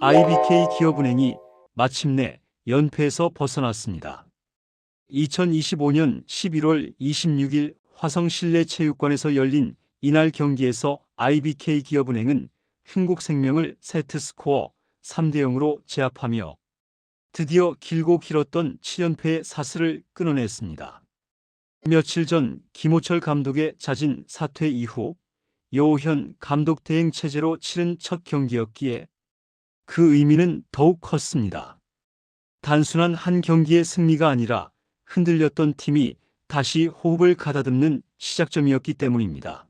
IBK 기업은행이 마침내 연패에서 벗어났습니다. 2025년 11월 26일 화성실내체육관에서 열린 이날 경기에서 IBK 기업은행은 흥국생명을 세트스코어 3대 0으로 제압하며 드디어 길고 길었던 7연패의 사슬을 끊어냈습니다. 며칠 전 김호철 감독의 잦은 사퇴 이후 여오현 감독 대행 체제로 치른 첫 경기였기에 그 의미는 더욱 컸습니다. 단순한 한 경기의 승리가 아니라 흔들렸던 팀이 다시 호흡을 가다듬는 시작점이었기 때문입니다.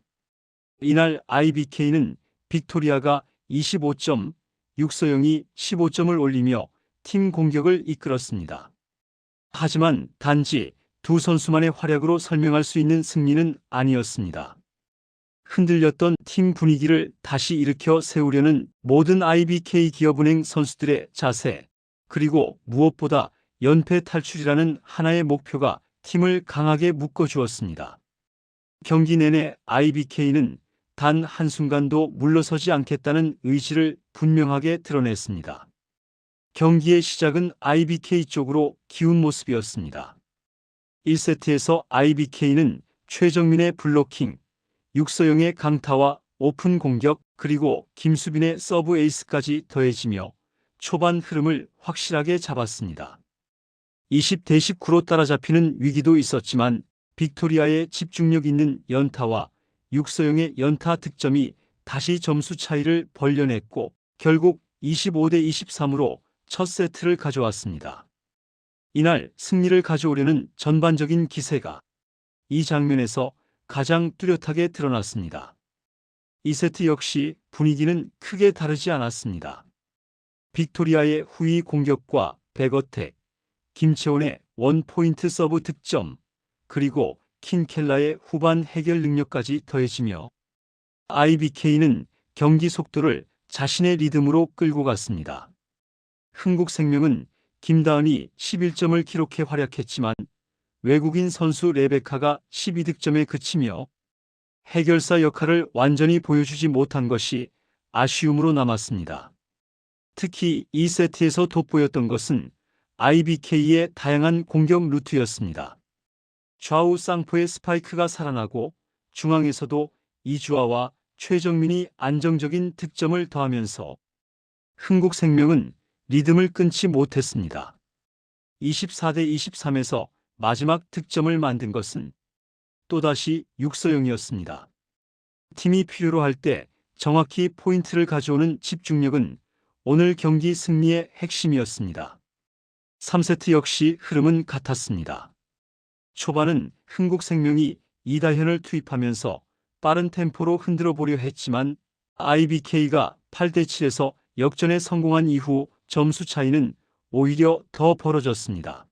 이날 IBK는 빅토리아가 25점, 육서영이 15점을 올리며 팀 공격을 이끌었습니다. 하지만 단지 두 선수만의 활약으로 설명할 수 있는 승리는 아니었습니다. 흔들렸던 팀 분위기를 다시 일으켜 세우려는 모든 IBK 기업은행 선수들의 자세, 그리고 무엇보다 연패 탈출이라는 하나의 목표가 팀을 강하게 묶어주었습니다. 경기 내내 IBK는 단 한순간도 물러서지 않겠다는 의지를 분명하게 드러냈습니다. 경기의 시작은 IBK 쪽으로 기운 모습이었습니다. 1세트에서 IBK는 최정민의 블로킹, 육서영의 강타와 오픈 공격, 그리고 김수빈의 서브 에이스까지 더해지며 초반 흐름을 확실하게 잡았습니다. 20대 19로 따라잡히는 위기도 있었지만 빅토리아의 집중력 있는 연타와 육서영의 연타 득점이 다시 점수 차이를 벌려냈고 결국 25대 23으로 첫 세트를 가져왔습니다. 이날 승리를 가져오려는 전반적인 기세가 이 장면에서 가장 뚜렷하게 드러났습니다. 2세트 역시 분위기는 크게 다르지 않았습니다. 빅토리아의 후위 공격과 백어택, 김채원의 원포인트 서브 득점, 그리고 킨켈라의 후반 해결 능력까지 더해지며 IBK는 경기 속도를 자신의 리듬으로 끌고 갔습니다. 흥국생명은 김다은이 11점을 기록해 활약했지만 외국인 선수 레베카가 12득점에 그치며 해결사 역할을 완전히 보여주지 못한 것이 아쉬움으로 남았습니다. 특히 2세트에서 돋보였던 것은 IBK의 다양한 공격 루트였습니다. 좌우 쌍포의 스파이크가 살아나고 중앙에서도 이주아와 최정민이 안정적인 득점을 더하면서 흥국생명은 리듬을 끊지 못했습니다. 24대 23에서 마지막 득점을 만든 것은 또다시 육서영이었습니다. 팀이 필요로 할 때 정확히 포인트를 가져오는 집중력은 오늘 경기 승리의 핵심이었습니다. 3세트 역시 흐름은 같았습니다. 초반은 흥국생명이 이다현을 투입하면서 빠른 템포로 흔들어 보려 했지만 IBK가 8대 7에서 역전에 성공한 이후 점수 차이는 오히려 더 벌어졌습니다.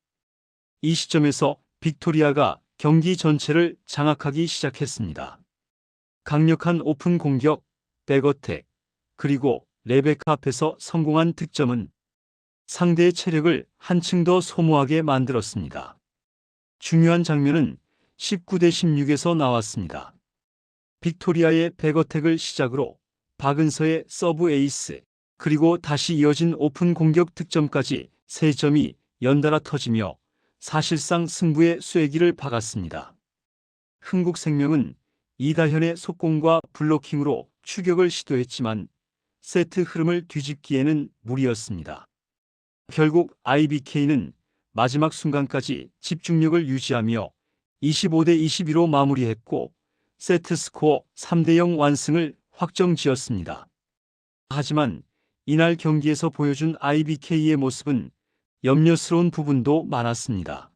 이 시점에서 빅토리아가 경기 전체를 장악하기 시작했습니다. 강력한 오픈 공격, 백어택, 그리고 레베카 앞에서 성공한 득점은 상대의 체력을 한층 더 소모하게 만들었습니다. 중요한 장면은 19대 16에서 나왔습니다. 빅토리아의 백어택을 시작으로 박은서의 서브 에이스, 그리고 다시 이어진 오픈 공격 득점까지 3점이 연달아 터지며 사실상 승부의 쐐기를 박았습니다. 흥국생명은 이다현의 속공과 블로킹으로 추격을 시도했지만 세트 흐름을 뒤집기에는 무리였습니다. 결국 IBK는 마지막 순간까지 집중력을 유지하며 25대 22로 마무리했고 세트 스코어 3대 0 완승을 확정지었습니다. 하지만 이날 경기에서 보여준 IBK의 모습은 염려스러운 부분도 많았습니다.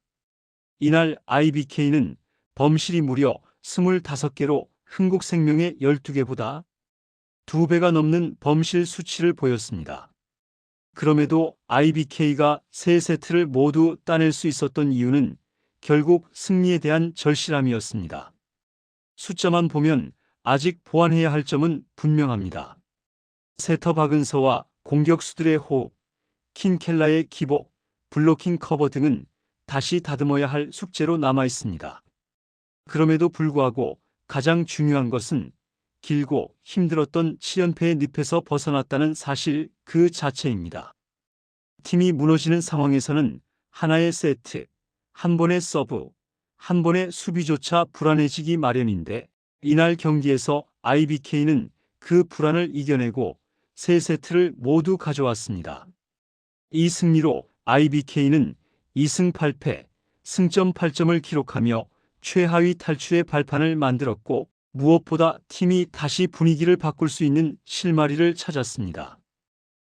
이날 IBK는 범실이 무려 25개로 흥국생명의 12개보다 2배가 넘는 범실 수치를 보였습니다. 그럼에도 IBK가 3세트를 모두 따낼 수 있었던 이유는 결국 승리에 대한 절실함이었습니다. 숫자만 보면 아직 보완해야 할 점은 분명합니다. 세터 박은서와 공격수들의 호흡, 킨켈라의 기복, 블로킹 커버 등은 다시 다듬어야 할 숙제로 남아 있습니다. 그럼에도 불구하고 가장 중요한 것은 길고 힘들었던 7연패의 늪에서 벗어났다는 사실 그 자체입니다. 팀이 무너지는 상황에서는 하나의 세트, 한 번의 서브, 한 번의 수비조차 불안해지기 마련인데 이날 경기에서 IBK는 그 불안을 이겨내고 세 세트를 모두 가져왔습니다. 이 승리로 IBK는 2승 8패, 승점 8점을 기록하며 최하위 탈출의 발판을 만들었고 무엇보다 팀이 다시 분위기를 바꿀 수 있는 실마리를 찾았습니다.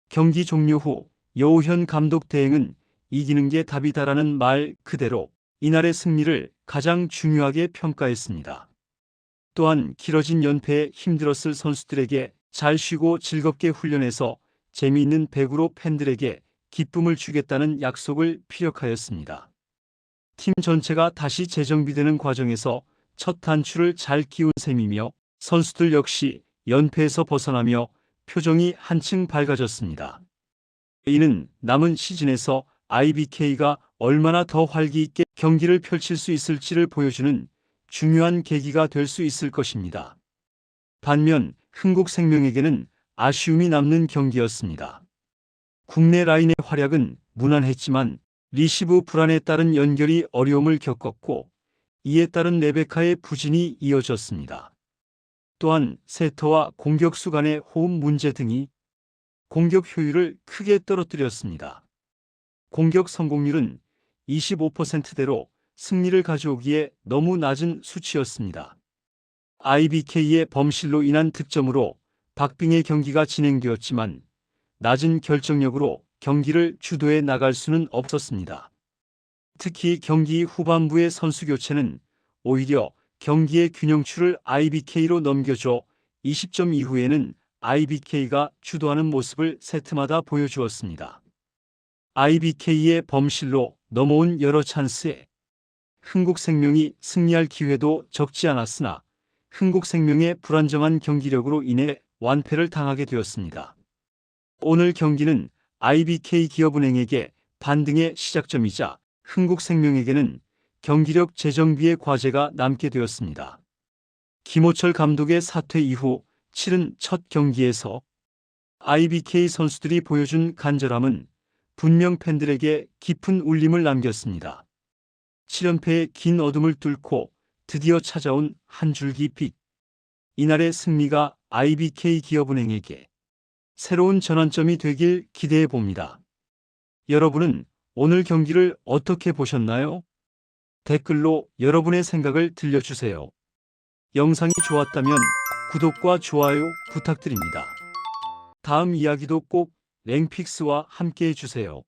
경기 종료 후 여우현 감독 대행은 이기는 게 답이다라는 말 그대로 이날의 승리를 가장 중요하게 평가했습니다. 또한 길어진 연패에 힘들었을 선수들에게 잘 쉬고 즐겁게 훈련해서 재미있는 배구로 팬들에게 기쁨을 주겠다는 약속을 피력하였습니다. 팀 전체가 다시 재정비되는 과정에서 첫 단추를 잘 끼운 셈이며 선수들 역시 연패에서 벗어나며 표정이 한층 밝아졌습니다. 이는 남은 시즌에서 IBK가 얼마나 더 활기 있게 경기를 펼칠 수 있을지를 보여주는 중요한 계기가 될 수 있을 것입니다. 반면 흥국생명에게는 아쉬움이 남는 경기였습니다. 국내 라인의 활약은 무난했지만 리시브 불안에 따른 연결이 어려움을 겪었고 이에 따른 레베카의 부진이 이어졌습니다. 또한 세터와 공격수 간의 호흡 문제 등이 공격 효율을 크게 떨어뜨렸습니다. 공격 성공률은 25%대로 승리를 가져오기에 너무 낮은 수치였습니다. IBK의 범실로 인한 득점으로 박빙의 경기가 진행되었지만 낮은 결정력으로 경기를 주도해 나갈 수는 없었습니다. 특히 경기 후반부의 선수 교체는 오히려 경기의 균형추를 IBK로 넘겨줘 20점 이후에는 IBK가 주도하는 모습을 세트마다 보여주었습니다. IBK의 범실로 넘어온 여러 찬스에 흥국생명이 승리할 기회도 적지 않았으나 흥국생명의 불안정한 경기력으로 인해 완패를 당하게 되었습니다. 오늘 경기는 IBK 기업은행에게 반등의 시작점이자 흥국생명에게는 경기력 재정비의 과제가 남게 되었습니다. 김호철 감독의 사퇴 이후 치른 첫 경기에서 IBK 선수들이 보여준 간절함은 분명 팬들에게 깊은 울림을 남겼습니다. 7연패의 긴 어둠을 뚫고 드디어 찾아온 한 줄기 빛. 이날의 승리가 IBK 기업은행에게 새로운 전환점이 되길 기대해 봅니다. 여러분은 오늘 경기를 어떻게 보셨나요? 댓글로 여러분의 생각을 들려주세요. 영상이 좋았다면 구독과 좋아요 부탁드립니다. 다음 이야기도 꼭 랭픽스와 함께 해주세요.